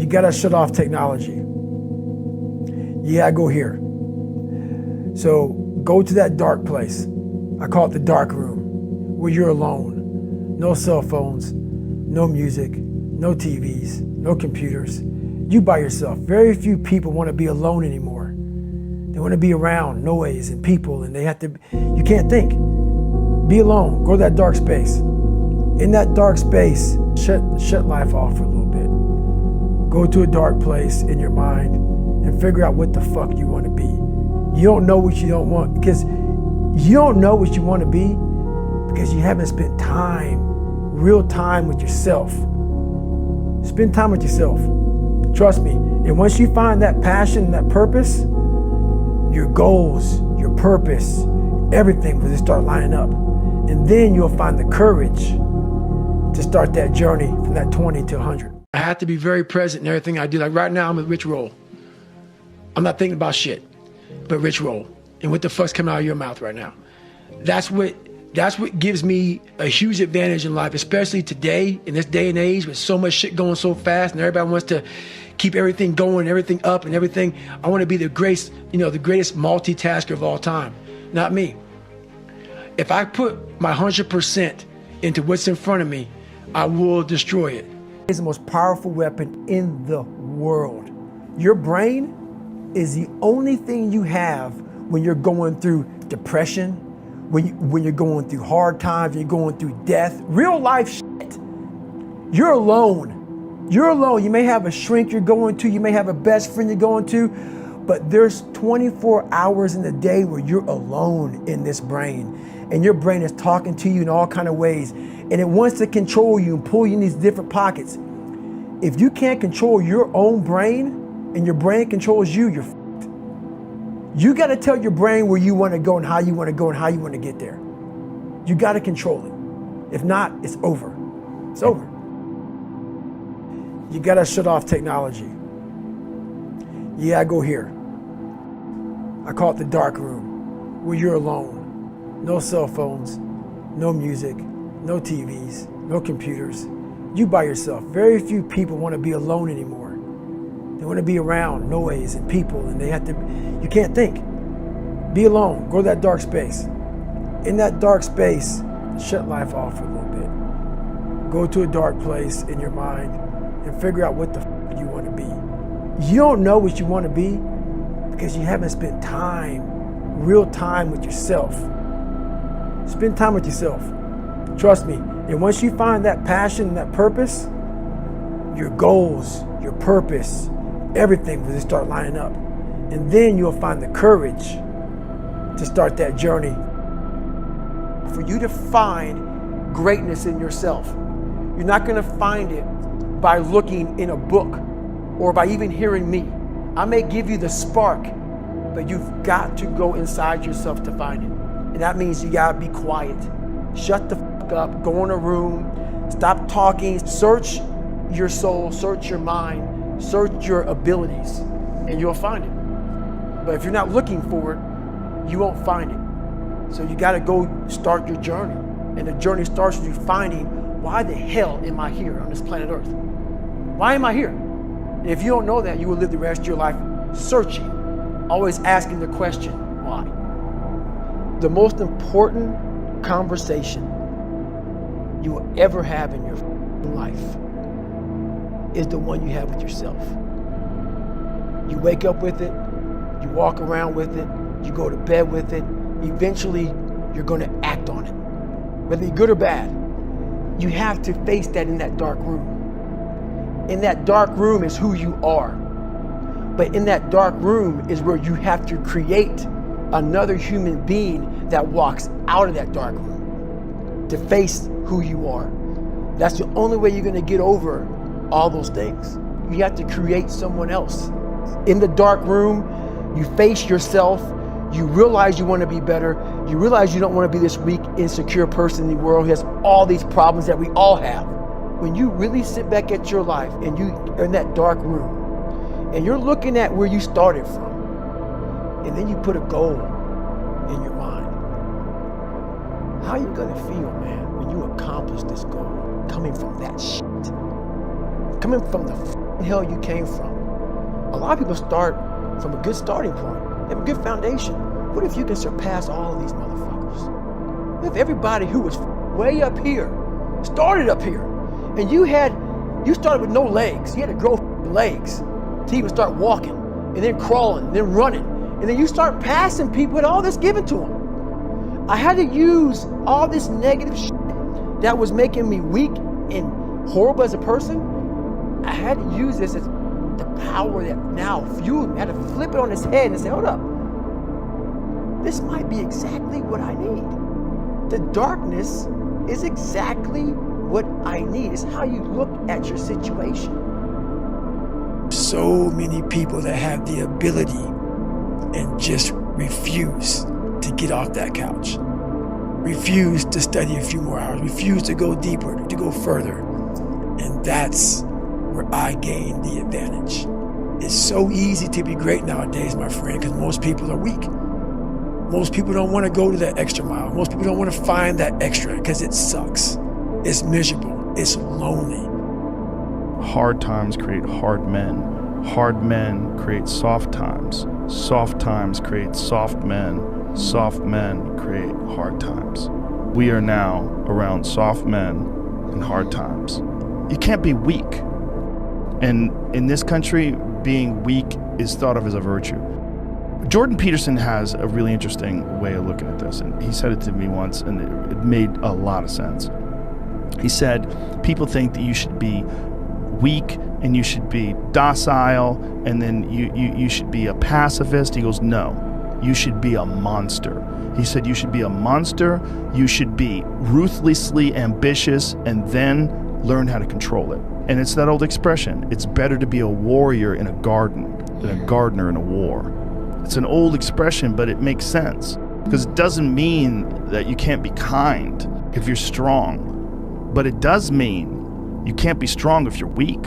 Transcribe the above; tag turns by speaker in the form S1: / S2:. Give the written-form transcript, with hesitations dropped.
S1: You gotta shut off technology. You gotta go here. So go to that dark place. I call it the dark room, where you're alone. No cell phones, no music, no TVs, no computers. You by yourself. Very few people want to be alone anymore. They want to be around noise and people, and you can't think. Be alone. Go to that dark space. In that dark space, shut life off for a little bit. Go to a dark place in your mind and figure out what the fuck you want to be. You don't know what you don't want, because you don't know what you want to be because you haven't spent time, real time with yourself. Spend time with yourself. Trust me. And once you find that passion and that purpose, your goals, your purpose, everything will just start lining up. And then you'll find the courage to start that journey from that 20 to 100. I have to be very present in everything I do. Like right now, I'm with Rich Roll. I'm not thinking about shit, but Rich Roll. And what the fuck's coming out of your mouth right now? That's what gives me a huge advantage in life, especially today, in this day and age, with so much shit going so fast and everybody wants to keep everything going, everything up and everything. I want to be the greatest multitasker of all time. Not me. If I put my 100% into what's in front of me, I will destroy it. It's the most powerful weapon in the world. Your brain is the only thing you have when you're going through depression, when you're going through hard times, when you're going through death, real life shit. You're alone. You're alone. You may have a shrink you're going to, you may have a best friend you're going to, but there's 24 hours in the day where you're alone in this brain. And your brain is talking to you in all kinds of ways. And it wants to control you and pull you in these different pockets. If you can't control your own brain and your brain controls you, you're f***ed. You got to tell your brain where you want to go and how you want to go and how you want to get there. You got to control it. If not, it's over. It's over. You got to shut off technology. You got to go here. I call it the dark room, where you're alone. No cell phones, no music, no TVs, no computers. You by yourself. Very few people want to be alone anymore. They want to be around noise and people, and you can't think. Be alone. Go to that dark space. In that dark space, shut life off for a little bit. Go to a dark place in your mind and figure out what the fuck you want to be. You don't know what you want to be because you haven't spent time, real time with yourself. Spend time with yourself. Trust me. And once you find that passion and that purpose, your goals, your purpose, everything will just start lining up. And then you'll find the courage to start that journey. For you to find greatness in yourself, you're not going to find it by looking in a book or by even hearing me. I may give you the spark, but you've got to go inside yourself to find it. And that means you got to be quiet. Shut the fuck up, go in a room, stop talking, search your soul, search your mind, search your abilities, and you'll find it. But if you're not looking for it, you won't find it. So you got to go start your journey. And the journey starts with you finding, why the hell am I here on this planet Earth? Why am I here? And if you don't know that, you will live the rest of your life searching, always asking the question, why? The most important conversation you will ever have in your life is the one you have with yourself. You wake up with it, you walk around with it, you go to bed with it. Eventually, you're going to act on it. Whether you're good or bad, you have to face that in that dark room. In that dark room is who you are. But in that dark room is where you have to create another human being that walks out of that dark room to face who you are. That's the only way you're going to get over all those things. You have to create someone else. In the dark room, you face yourself. You realize you want to be better. You realize you don't want to be this weak, insecure person in the world who has all these problems that we all have. When you really sit back at your life and you're in that dark room and you're looking at where you started from, and then you put a goal in your mind, how are you going to feel, man, when you accomplish this goal coming from that shit? Coming from the hell you came from? A lot of people start from a good starting point. They have a good foundation. What if you can surpass all of these motherfuckers? What if everybody who was way up here started up here, and you started with no legs. You had to grow legs to even start walking, and then crawling, and then running, and then you start passing people with all this given to them. I had to use all this negative shit that was making me weak and horrible as a person. I had to use this as the power that now fueled me. I had to flip it on its head and say, hold up, this might be exactly what I need. The darkness is exactly what I need. It's how you look at your situation.
S2: So many people that have the ability and just refuse to get off that couch. Refuse to study a few more hours. Refuse to go deeper, to go further. And that's where I gain the advantage. It's so easy to be great nowadays, my friend, because most people are weak. Most people don't want to go to that extra mile. Most people don't want to find that extra because it sucks. It's miserable. It's lonely.
S3: Hard times create hard men. Hard men create soft times. Soft times create soft men. Soft men create hard times. We are now around soft men and hard times. You can't be weak. And in this country, being weak is thought of as a virtue. Jordan Peterson has a really interesting way of looking at this, and he said it to me once, and it made a lot of sense. He said, people think that you should be weak and you should be docile, and then you should be a pacifist. He goes, no, you should be a monster. He said, you should be a monster, you should be ruthlessly ambitious, and then learn how to control it. And it's that old expression, it's better to be a warrior in a garden than a gardener in a war. It's an old expression, but it makes sense, because it doesn't mean that you can't be kind if you're strong, but it does mean you can't be strong if you're weak.